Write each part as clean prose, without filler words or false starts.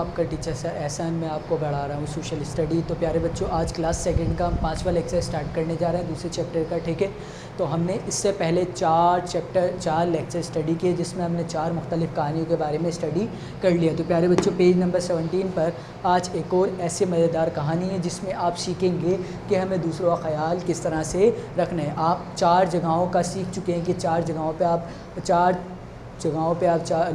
آپ کا ٹیچر احسان میں آپ کو پڑھا رہا ہوں سوشل اسٹڈی۔ تو پیارے بچوں، آج کلاس سیکنڈ کا ہم 5واں لیکچر اسٹارٹ کرنے جا رہے ہیں، دوسرے چیپٹر کا، ٹھیک ہے۔ تو ہم نے اس سے پہلے 4 لیکچر اسٹڈی کیے، جس میں ہم نے 4 مختلف کہانیوں کے بارے میں اسٹڈی کر لیا۔ تو پیارے بچوں، پیج نمبر 17 پر آج ایک اور ایسی مزیدار کہانی ہے جس میں آپ سیکھیں گے کہ ہمیں دوسروں کا خیال کس طرح سے رکھنا ہے۔ آپ 4 جگہوں کا سیکھ چکے ہیں کہ 4 جگہوں پہ آپ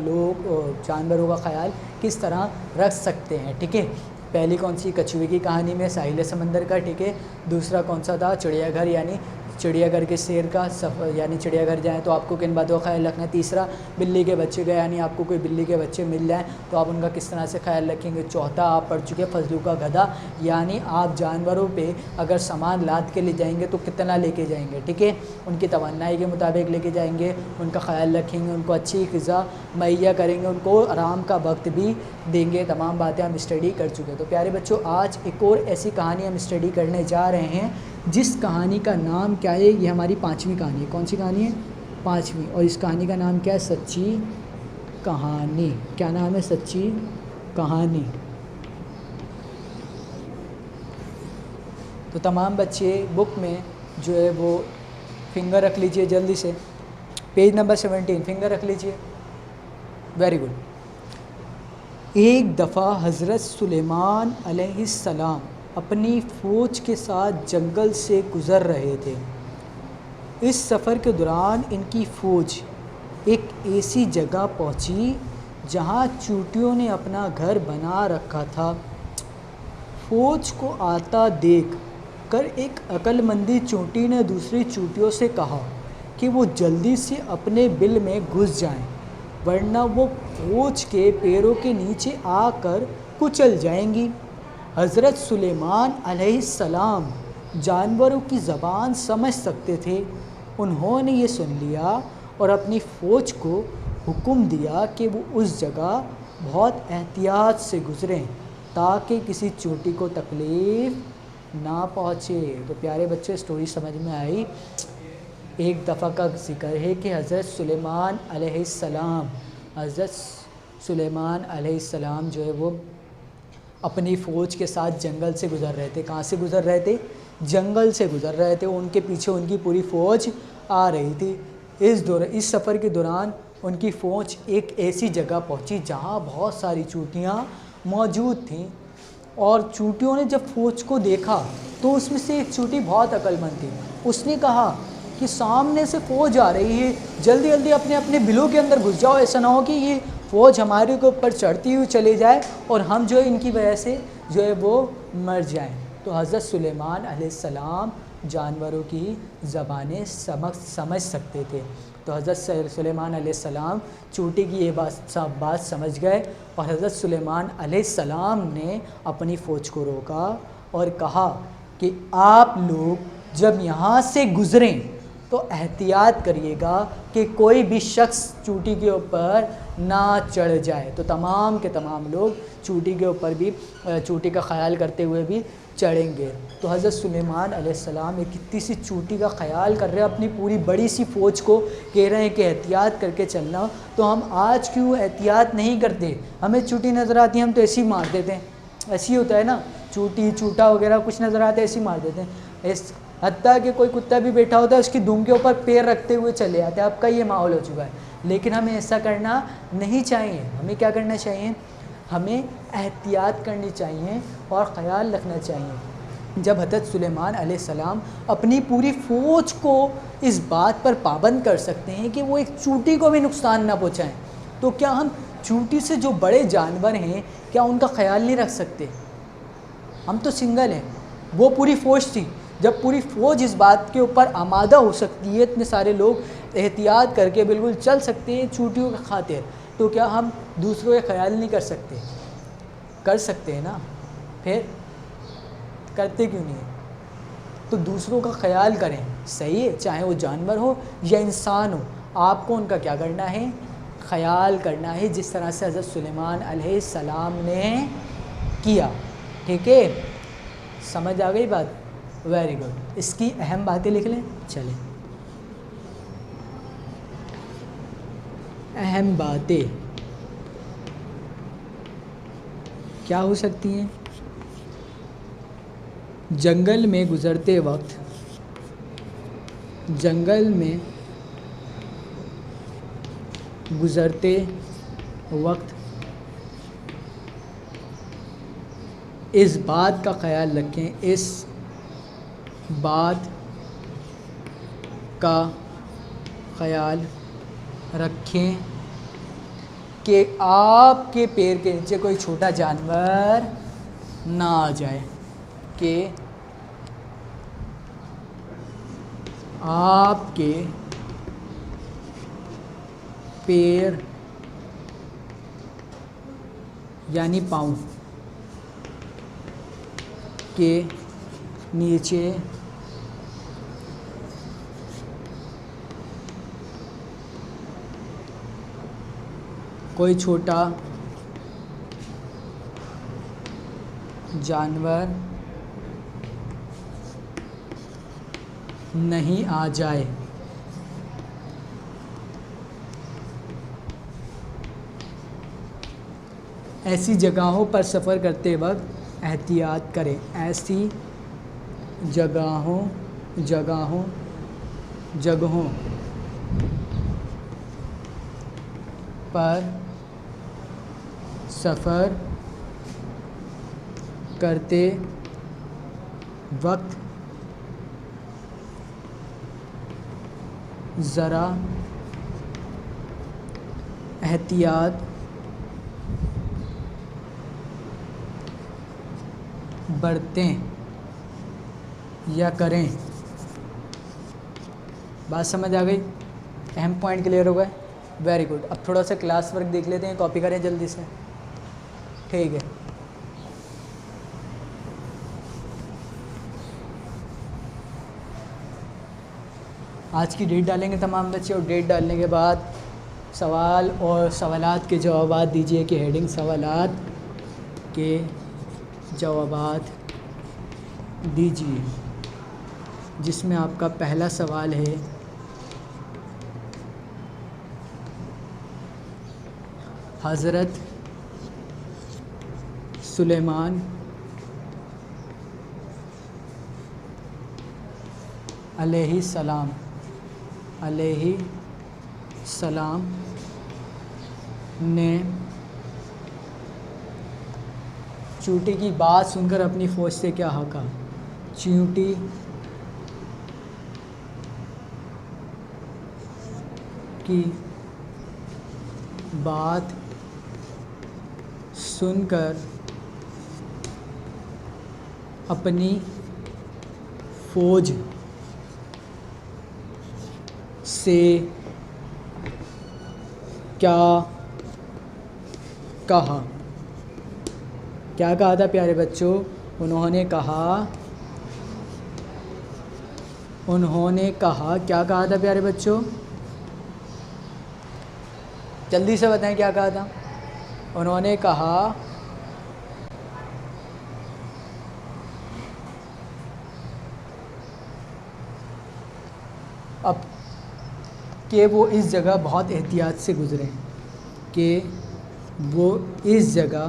لوگ جانوروں کا خیال کس طرح رکھ سکتے ہیں، ٹھیک ہے۔ پہلی کون سی؟ کچھوے کی کہانی میں ساحل سمندر کا، ٹھیک ہے۔ دوسرا کون سا تھا؟ چڑیا گھر، یعنی چڑیا گھر کے شیر کا سفر، یعنی چڑیا گھر جائیں تو آپ کو کن باتوں کا خیال رکھنا ہے۔ تیسرا بلی کے بچے کا، یعنی آپ کو کوئی بلی کے بچے مل جائیں تو آپ ان کا کس طرح سے خیال رکھیں گے۔ چوتھا آپ پڑھ چکے فضلو کا گدھا، یعنی آپ جانوروں پہ اگر سامان لاد کے لے جائیں گے تو کتنا لے کے جائیں گے، ٹھیک ہے۔ ان کی توانائی کے مطابق لے کے جائیں گے، ان کا خیال رکھیں گے، ان کو اچھی غذا مہیا کریں گے، ان کو آرام کا وقت بھی دیں گے۔ تمام باتیں ہم اسٹڈی کر چکے۔ تو پیارے بچوں، آج ایک اور ایسی کہانی ہم اسٹڈی کرنے جا رہے ہیں جس کہانی کا نام کیا ہے؟ یہ ہماری 5ویں کہانی ہے۔ کون سی کہانی ہے؟ 5ویں۔ اور اس کہانی کا نام کیا ہے؟ سچی کہانی۔ کیا نام ہے؟ سچی کہانی۔ تو تمام بچے بک میں جو ہے وہ فنگر رکھ لیجئے جلدی سے، پیج نمبر 17 فنگر رکھ لیجئے، ویری گڈ۔ ایک دفعہ حضرت سلیمان علیہ السلام اپنی فوج کے ساتھ جنگل سے گزر رہے تھے۔ اس سفر کے دوران ان کی فوج ایک ایسی جگہ پہنچی جہاں چونٹیوں نے اپنا گھر بنا رکھا تھا۔ فوج کو آتا دیکھ کر ایک عقل مندی چونٹی نے دوسری چونٹیوں سے کہا کہ وہ جلدی سے اپنے بل میں گھس جائیں، ورنہ وہ فوج کے پیروں کے نیچے آ کر کچل جائیں گی۔ حضرت سلیمان علیہ السلام جانوروں کی زبان سمجھ سکتے تھے۔ انہوں نے یہ سن لیا اور اپنی فوج کو حکم دیا کہ وہ اس جگہ بہت احتیاط سے گزریں تاکہ کسی چونٹی کو تکلیف نہ پہنچے۔ تو پیارے بچے، سٹوری سمجھ میں آئی؟ ایک دفعہ کا ذکر ہے کہ حضرت سلیمان علیہ السلام جو ہے وہ اپنی فوج کے ساتھ جنگل سے گزر رہے تھے۔ کہاں سے گزر رہے تھے؟ جنگل سے گزر رہے تھے۔ ان کے پیچھے ان کی پوری فوج آ رہی تھی۔ اس سفر کے دوران ان کی فوج ایک ایسی جگہ پہنچی جہاں بہت ساری چونٹیاں موجود تھیں، اور چونٹیوں نے جب فوج کو دیکھا تو اس میں سے ایک چونٹی بہت عقل مند تھی۔ اس نے کہا کہ سامنے سے فوج آ رہی ہے، جلدی جلدی اپنے اپنے بلوں کے اندر گھس جاؤ، ایسا نہ ہو کہ یہ فوج ہمارے کے اوپر چڑھتی ہوئی چلے جائے اور ہم جو ہے ان کی وجہ سے جو ہے وہ مر جائیں۔ تو حضرت سلیمان علیہ السلام جانوروں کی زبانیں سمجھ سکتے تھے۔ تو حضرت سلیمان علیہ السلام چونٹی کی یہ بات سمجھ گئے، اور حضرت سلیمان علیہ السلام نے اپنی فوج کو روکا اور کہا کہ آپ لوگ جب یہاں سے گزریں تو احتیاط کریے گا کہ کوئی بھی شخص چونٹی کے اوپر نہ چڑھ جائے۔ تو تمام کے تمام لوگ چونٹی کے اوپر بھی چونٹی کا خیال کرتے ہوئے بھی چڑھیں گے۔ تو حضرت سلیمان علیہ السلام ایک اتنی سی چونٹی کا خیال کر رہے ہیں، اپنی پوری بڑی سی فوج کو کہہ رہے ہیں کہ احتیاط کر کے چلنا۔ تو ہم آج کیوں احتیاط نہیں کرتے؟ ہمیں چونٹی نظر آتی ہے، ہم تو ایسے ہی مار دیتے ہیں، ایسے ہی ہوتا ہے نا، چونٹی چوٹا وغیرہ کچھ نظر آتا ہے ایسے ہی مار دیتے ہیں۔ حتیٰ کہ کوئی کتا بھی بیٹھا ہوتا ہے اس کی دم کے اوپر پیر رکھتے ہوئے چلے آتے ہیں۔ اب کا یہ ماحول ہو چکا ہے، لیکن ہمیں ایسا کرنا نہیں چاہیے۔ ہمیں کیا کرنا چاہیے؟ ہمیں احتیاط کرنی چاہیے اور خیال رکھنا چاہیے۔ جب حضرت سلیمان علیہ السلام اپنی پوری فوج کو اس بات پر پابند کر سکتے ہیں کہ وہ ایک چونٹی کو بھی نقصان نہ پہنچائیں، تو کیا ہم چونٹی سے جو بڑے جانور ہیں کیا ان کا خیال نہیں رکھ سکتے؟ ہم تو سنگل ہیں، وہ پوری فوج تھی۔ جب پوری فوج اس بات کے اوپر آمادہ ہو سکتی ہے، اتنے سارے لوگ احتیاط کر کے بالکل چل سکتے ہیں چونٹیوں کے خاطر، تو کیا ہم دوسروں کا خیال نہیں کر سکتے؟ کر سکتے ہیں نا، پھر کرتے کیوں نہیں ہیں؟ تو دوسروں کا خیال کریں، صحیح ہے، چاہے وہ جانور ہو یا انسان ہو، آپ کو ان کا کیا کرنا ہے؟ خیال کرنا ہے، جس طرح سے حضرت سلیمان علیہ السلام نے کیا، ٹھیک ہے؟ سمجھ آ گئی بات؟ Very good. اس کی اہم باتیں لکھ لیں، چلیں۔ اہم باتیں، کیا ہو سکتی ہیں؟ جنگل میں گزرتے وقت، جنگل میں گزرتے وقت اس بات کا خیال رکھیں، اس بات کا خیال رکھیں کہ آپ کے پیر کے نیچے کوئی چھوٹا جانور نہ آ جائے، کہ آپ کے پیر یعنی پاؤں کے نیچے کوئی چھوٹا جانور نہیں آ جائے۔ ایسی جگہوں پر سفر کرتے وقت احتیاط کریں، ایسی جگہوں پر سفر کرتے وقت ذرا احتیاط برتیں یا کریں۔ بات سمجھ آ گئی؟ اہم پوائنٹ کلیئر ہو گئے؟ Very good. اب تھوڑا سا کلاس ورک دیکھ لیتے ہیں، کاپی کریں جلدی سے، ٹھیک ہے؟ آج کی ڈیٹ ڈالیں گے تمام بچے، اور ڈیٹ ڈالنے کے بعد سوال اور سوالات کے جوابات دیجیے کہ ہیڈنگ سوالات کے جوابات دیجیے، جس میں آپ کا پہلا سوال ہے حضرت سلیمان علیہ السلام نے چیونٹی کی بات سن کر اپنی فوج سے کیا کہا؟ چیونٹی کی بات سن کر اپنی فوج سے کیا کہا؟ کیا کہا تھا پیارے بچوں؟ انہوں نے کہا کیا کہا تھا پیارے بچوں؟ جلدی سے بتائیں کیا کہا تھا؟ انہوں نے کہا اب کہ وہ اس جگہ بہت احتیاط سے گزریں، کہ وہ اس جگہ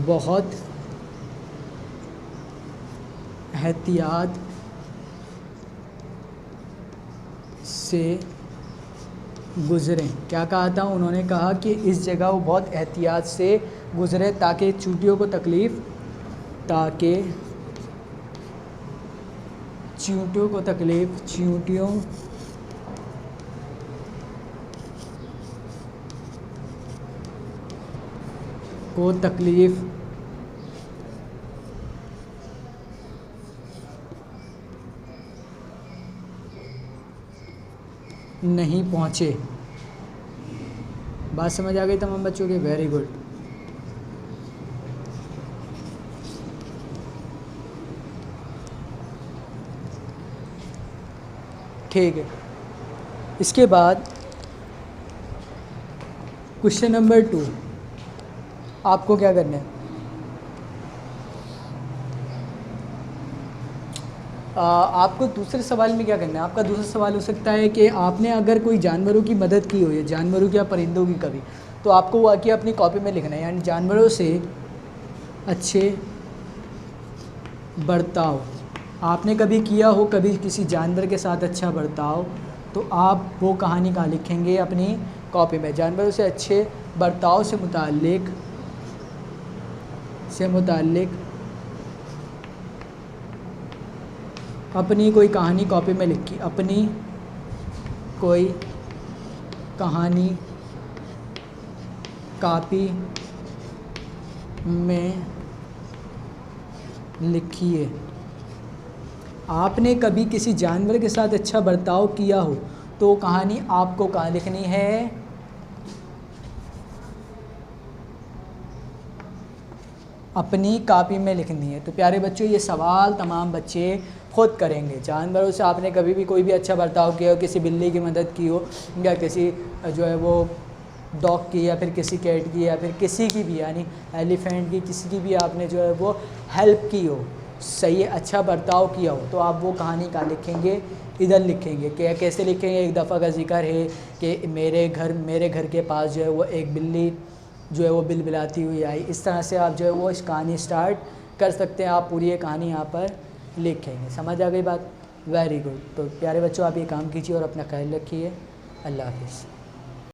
بہت احتیاط سے گزریں۔ کیا کہا تھا؟ انہوں نے کہا کہ اس جگہ وہ بہت احتیاط سے گزرے تاکہ چیونٹیوں کو تکلیف نہیں پہنچے۔ بات سمجھ آ گئی تمام بچوں کے؟ Very good. ٹھیک ہے، اس کے بعد کوشچن نمبر 2 آپ کو کیا کرنا ہے؟ آپ کو دوسرے سوال میں کیا کرنا ہے، آپ کا دوسرا سوال ہو سکتا ہے کہ آپ نے اگر کوئی جانوروں کی مدد کی ہو، یا جانوروں کی یا پرندوں کی کبھی، تو آپ کو واقعہ اپنی کاپی میں لکھنا ہے، یعنی جانوروں سے اچھے برتاؤ آپ نے کبھی کیا ہو، کبھی کسی جانور کے ساتھ اچھا برتاؤ، تو آپ وہ کہانی کہاں لکھیں گے، اپنی کاپی میں۔ جانوروں سے اچھے برتاؤ سے متعلق اپنی کوئی کہانی کاپی میں لکھی، اپنی کوئی کہانی کاپی میں لکھیے۔ آپ نے کبھی کسی جانور کے ساتھ اچھا برتاؤ کیا ہو تو وہ کہانی آپ کو کہاں لکھنی ہے، اپنی کاپی میں لکھنی ہے۔ تو پیارے بچوں، یہ سوال تمام بچے خود کریں گے۔ جانوروں سے آپ نے کبھی بھی کوئی بھی اچھا برتاؤ کیا ہو، کسی بلی کی مدد کی ہو، یا کسی جو ہے وہ ڈاگ کی، یا پھر کسی کیٹ کی، یا پھر کسی کی بھی، یعنی ایلیفینٹ کی، کسی کی بھی آپ نے جو ہے وہ ہیلپ کی ہو، صحیح اچھا برتاؤ کیا ہو، تو آپ وہ کہانی کہاں لکھیں گے، ادھر لکھیں گے۔ کہ کیسے لکھیں گے؟ ایک دفعہ کا ذکر ہے کہ میرے گھر کے پاس جو ہے وہ ایک بلی جو ہے وہ بلبلاتی ہوئی آئی۔ اس طرح سے آپ جو ہے وہ اس کہانی اسٹارٹ کر سکتے ہیں۔ آپ پوری یہ کہانی یہاں پر لکھیں گے۔ سمجھ آ گئی بات؟ Very good. تو پیارے بچوں، آپ یہ کام کیجیے اور اپنا خیال رکھیے۔ اللہ حافظ۔